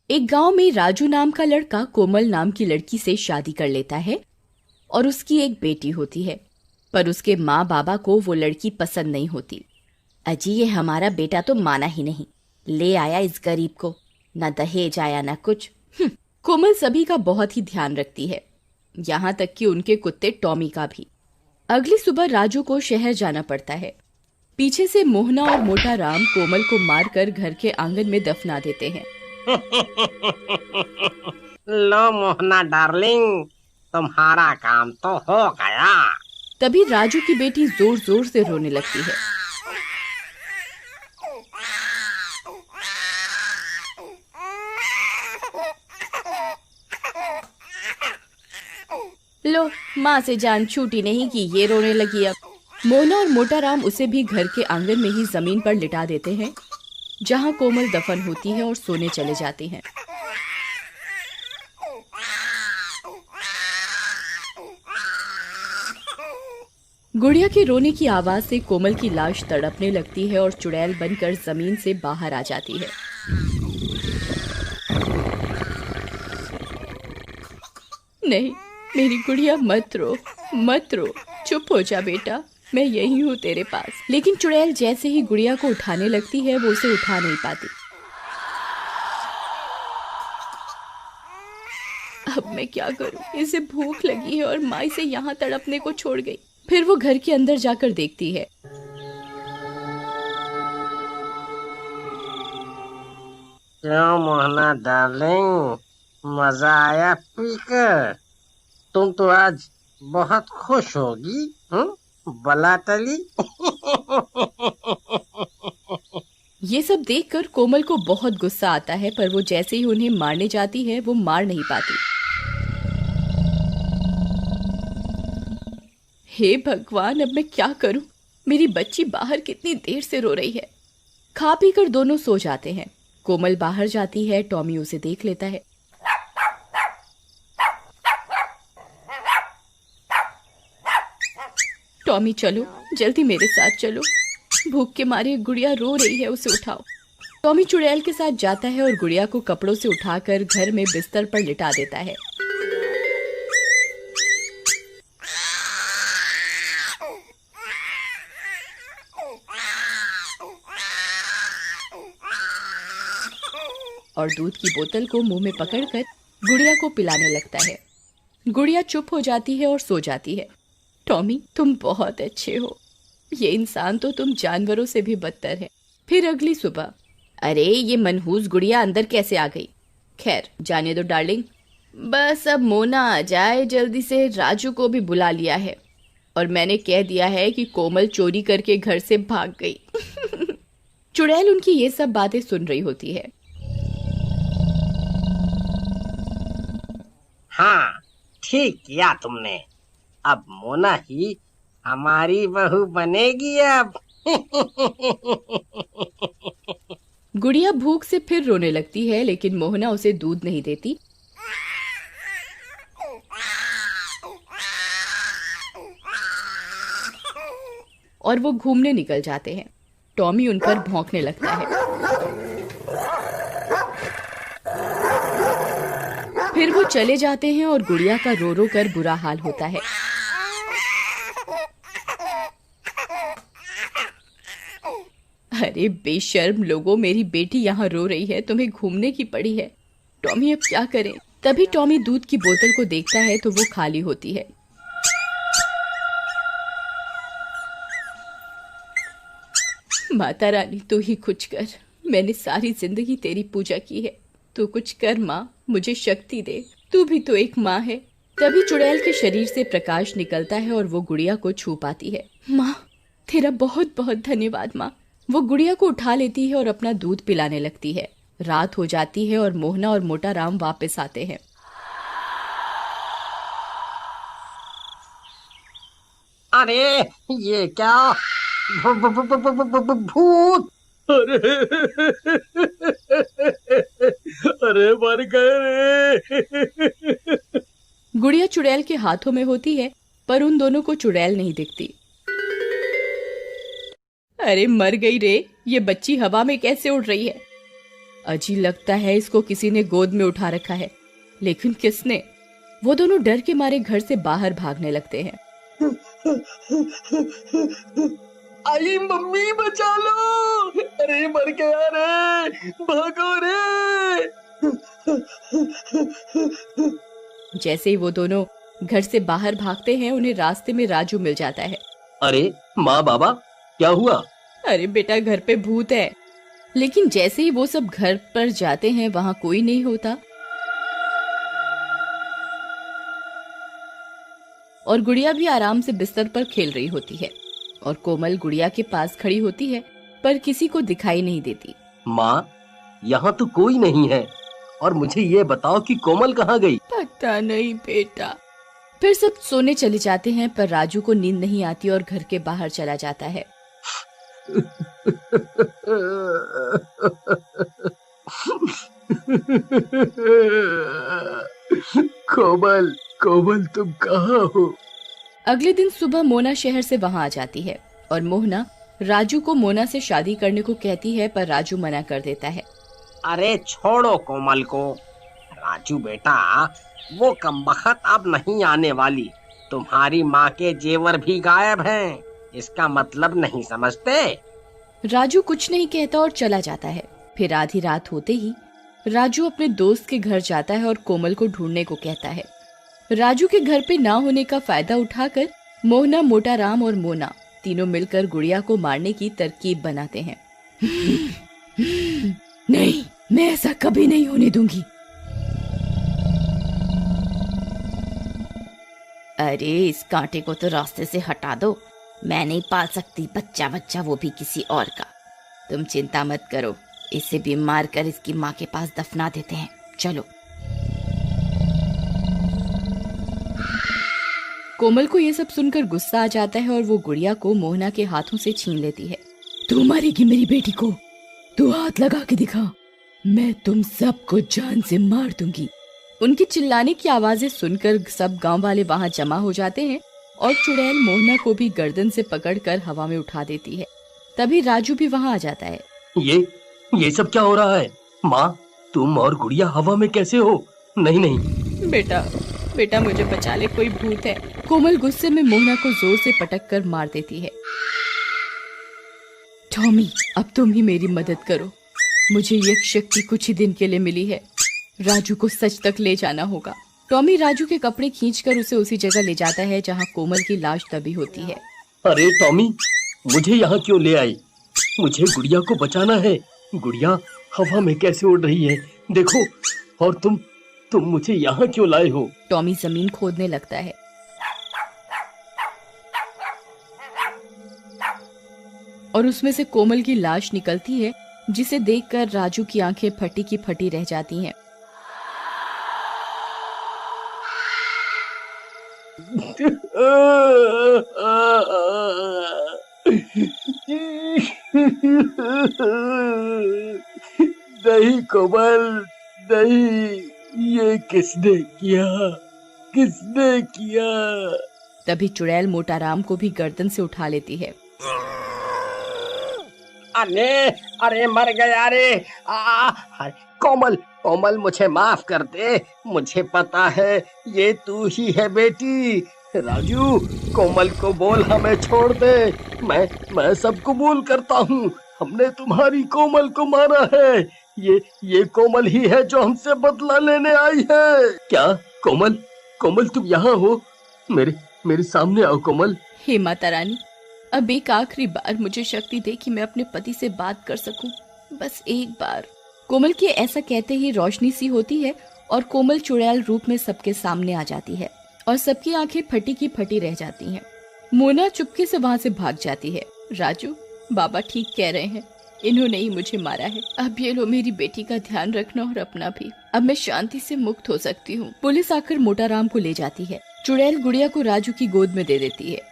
एक गांव में राजू नाम का लड़का कोमल नाम की लड़की से शादी कर लेता है और उसकी एक बेटी होती है। पर उसके माँ बाबा को वो लड़की पसंद नहीं होती। अजी, ये हमारा बेटा तो माना ही नहीं, ले आया इस गरीब को, न दहेज आया न कुछ। कोमल सभी का बहुत ही ध्यान रखती है, यहाँ तक कि उनके कुत्ते टॉमी का भी। अगली सुबह राजू को शहर जाना पड़ता है। पीछे से मोहना और मोटा राम कोमल को मारकर घर के आंगन में दफना देते हैं। लो मोहना डार्लिंग, तुम्हारा काम तो हो गया। तभी राजू की बेटी जोर जोर से रोने लगती है। लो, माँ से जान छूटी नहीं कि ये रोने लगी। अब मोहना और मोटा राम उसे भी घर के आंगन में ही जमीन पर लिटा देते हैं, जहाँ कोमल दफन होती है, और सोने चले जाते हैं। गुड़िया के रोने की आवाज से कोमल की लाश तड़पने लगती है और चुड़ैल बनकर जमीन से बाहर आ जाती है। नहीं, मेरी गुड़िया, मत रो, मत रो, चुप हो जा बेटा, मैं यही हूँ तेरे पास। लेकिन चुड़ैल जैसे ही गुड़िया को उठाने लगती है, वो उसे उठा नहीं पाती। अब मैं क्या करूँ? इसे भूख लगी है और माँ इसे यहाँ तड़पने को छोड़ गई। फिर वो घर के अंदर जाकर देखती है। क्यों मोहना डार्लिंग, मजा आया पीकर? तुम तो आज बहुत खुश होगी, बला तली। ये सब देखकर कोमल को बहुत गुस्सा आता है, पर वो जैसे ही उन्हें मारने जाती है, वो मार नहीं पाती। हे भगवान, अब मैं क्या करूं? मेरी बच्ची बाहर कितनी देर से रो रही है। खा पी कर दोनों सो जाते हैं। कोमल बाहर जाती है, टॉमी उसे देख लेता है। टॉमी, चलो जल्दी मेरे साथ चलो, भूख के मारे गुड़िया रो रही है, उसे उठाओ। टॉमी चुड़ैल के साथ जाता है और गुड़िया को कपड़ों से उठाकर घर में बिस्तर पर लिटा देता है। और दूध की बोतल को मुंह में पकड़कर गुड़िया को पिलाने लगता है। गुड़िया चुप हो जाती है और सो जाती है। टॉमी, तुम बहुत अच्छे हो। ये इंसान तो तुम जानवरों से भी बदतर है। फिर अगली सुबह, अरे ये मनहूस गुड़िया अंदर कैसे आ गई? खैर, जाने दो डार्लिंग, बस अब मोना आ जाए जल्दी से। राजू को भी बुला लिया है और मैंने कह दिया है कि कोमल चोरी करके घर से भाग गई। चुड़ैल उनकी ये सब बातें सुन रही होती है। हाँ, ठीक किया तुमने। अब मोना ही हमारी बहू बनेगी अब। गुड़िया भूख से फिर रोने लगती है, लेकिन मोहना उसे दूध नहीं देती। और वो घूमने निकल जाते हैं। टॉमी उन पर भौंकने लगता है। फिर वो चले जाते हैं और गुड़िया का रो रो कर बुरा हाल होता है। अरे बेशर्म लोगों, मेरी बेटी यहाँ रो रही है, तुम्हें घूमने की पड़ी है। टॉमी, अब क्या करें? तभी टॉमी दूध की बोतल को देखता है तो वो खाली होती है। माता रानी, तू ही कुछ कर। मैंने सारी जिंदगी तेरी पूजा की है, तू कुछ कर माँ, मुझे शक्ति दे, तू भी तो एक माँ है। तभी चुड़ैल के शरीर से प्रकाश निकलता है और वो गुड़िया को छू पाती है। माँ, तेरा बहुत बहुत धन्यवाद माँ। वो गुड़िया को उठा लेती है और अपना दूध पिलाने लगती है। रात हो जाती है और मोहना और मोटा राम वापस आते हैं। अरे ये क्या? भूत! अरे अरे मर गए रे। गुड़िया चुड़ैल के हाथों में होती है, पर उन दोनों को चुड़ैल नहीं दिखती। अरे मर गई रे, ये बच्ची हवा में कैसे उड़ रही है? अजी लगता है इसको किसी ने गोद में उठा रखा है, लेकिन किसने? वो दोनों डर के मारे घर से बाहर भागने लगते हैं। आई मम्मी बचा लो, अरे मर गया रे, भागो रे। जैसे ही वो दोनों घर से बाहर भागते हैं, उन्हें रास्ते में राजू मिल जाता है। अरे माँ बाबा क्या हुआ? अरे बेटा घर पे भूत है। लेकिन जैसे ही वो सब घर पर जाते हैं, वहाँ कोई नहीं होता और गुड़िया भी आराम से बिस्तर पर खेल रही होती है और कोमल गुड़िया के पास खड़ी होती है पर किसी को दिखाई नहीं देती। माँ यहाँ तो कोई नहीं है, और मुझे ये बताओ कि कोमल कहाँ गई? पता नहीं बेटा। फिर सब सोने चले जाते हैं पर राजू को नींद नहीं आती और घर के बाहर चला जाता है। कोमल, कोमल तुम कहाँ हो? अगले दिन सुबह मोना शहर से वहाँ आ जाती है और मोहना राजू को मोना से शादी करने को कहती है, पर राजू मना कर देता है। अरे छोड़ो कोमल को। राजू बेटा, वो कमबख्त अब नहीं आने वाली। तुम्हारी माँ के जेवर भी गायब हैं। इसका मतलब नहीं समझते? राजू कुछ नहीं कहता और चला जाता है। फिर आधी रात होते ही राजू अपने दोस्त के घर जाता है और कोमल को ढूंढने को कहता है। राजू के घर पे ना होने का फायदा उठाकर मोहना, मोटा राम और मोना तीनों मिलकर गुड़िया को मारने की तरकीब बनाते हैं। नहीं, मैं ऐसा कभी नहीं होने दूंगी। अरे इस कांटे को तो रास्ते से हटा दो। मैं नहीं पाल सकती बच्चा, वो भी किसी और का। तुम चिंता मत करो, इसे भी मार कर इसकी माँ के पास दफना देते हैं। चलो। कोमल को ये सब सुनकर गुस्सा आ जाता है और वो गुड़िया को मोहना के हाथों से छीन लेती है। तू मारेगी मेरी बेटी को? तू हाथ लगा के दिखा, मैं तुम सबको जान से मार दूंगी। उनकी चिल्लाने की आवाजें सुनकर सब गांव वाले वहां जमा हो जाते हैं और चुड़ैल मोहना को भी गर्दन से पकड़कर हवा में उठा देती है। तभी राजू भी वहां आ जाता है। ये सब क्या हो रहा है? माँ, तुम और गुड़िया हवा में कैसे हो? नहीं। बेटा मुझे बचा ले, कोई भूत है। कोमल गुस्से में मोहना को जोर से पटक कर मार देती है। टॉमी, अब तुम ही मेरी मदद करो। मुझे यक्ष शक्ति कुछ ही दिन के लिए मिली है। राजू को सच तक ले जाना होगा। टॉमी राजू के कपड़े खींचकर उसे उसी जगह ले जाता है जहां कोमल की लाश दबी होती है। अरे टॉमी, मुझे यहाँ क्यों ले आई? मुझे गुड़िया को बचाना है। गुड़िया हवा में कैसे उड़ रही है देखो। और तुम मुझे यहाँ क्यों लाए हो? टॉमी जमीन खोदने लगता है और उसमें से कोमल की लाश निकलती है, जिसे देखकर राजू की आंखें फटी की फटी रह जाती हैं। नहीं कोमल, नहीं, ये किसने किया? तभी चुड़ैल मोटा राम को भी गर्दन से उठा लेती है। अरे मर गया रे। अरे, कोमल मुझे माफ कर दे। मुझे पता है ये तू ही है बेटी। राजू, कोमल को बोल हमें छोड़ दे। मैं सब कबूल करता हूँ। हमने तुम्हारी कोमल को मारा है। ये कोमल ही है जो हमसे बदला लेने आई है। क्या कोमल तुम यहाँ हो? मेरे सामने आओ कोमल। हे माता रानी, अब एक आखिरी बार मुझे शक्ति दे कि मैं अपने पति से बात कर सकूं, बस एक बार। कोमल के ऐसा कहते ही रोशनी सी होती है और कोमल चुड़ैल रूप में सबके सामने आ जाती है और सबकी आंखें फटी की फटी रह जाती हैं। मोना चुपके से वहां से भाग जाती है। राजू, बाबा ठीक कह रहे हैं, इन्होंने ही मुझे मारा है। अब ये लो, मेरी बेटी का ध्यान रखना और अपना भी। अब मैं शांति से मुक्त हो सकती हूँ। पुलिस आकर मोटा राम को ले जाती है। चुड़ैल गुड़िया को राजू की गोद में दे देती है।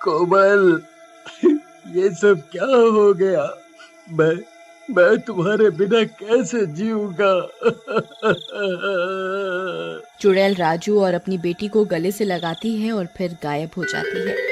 कोमल, ये सब क्या हो गया? मैं तुम्हारे बिना कैसे जीऊंगा। चुड़ैल राजू और अपनी बेटी को गले से लगाती है और फिर गायब हो जाती है।